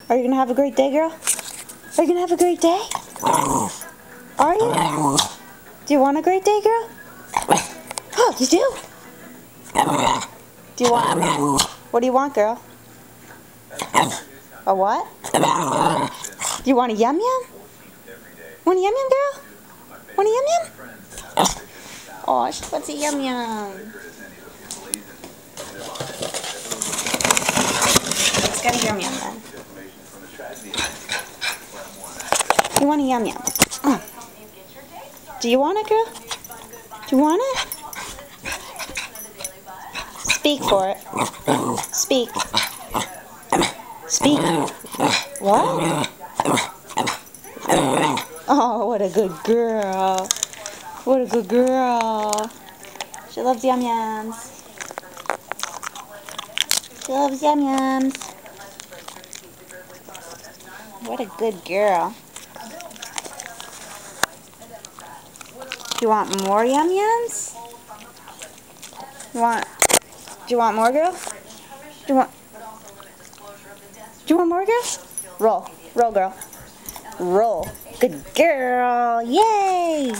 Are you gonna have a great day, girl? Are you gonna have a great day? Are you? Do you want a great day, girl? Oh, you do? Do you want? What do you want, girl? A what? Do you want a yum yum? Want a yum yum, girl? Want a yum yum? Oh, she wants a yum yum. Let's get a yum yum then. You want a yum yum? Oh. Do you want it, girl? Do you want it? Speak for it. Speak. Speak. What? Oh, what a good girl. What a good girl. She loves yum yums. She loves yum yums. What a good girl. Do you want more yum yums? Do you want more, girl? Do you want more, girl? Roll. Roll, girl. Roll. Good girl. Yay!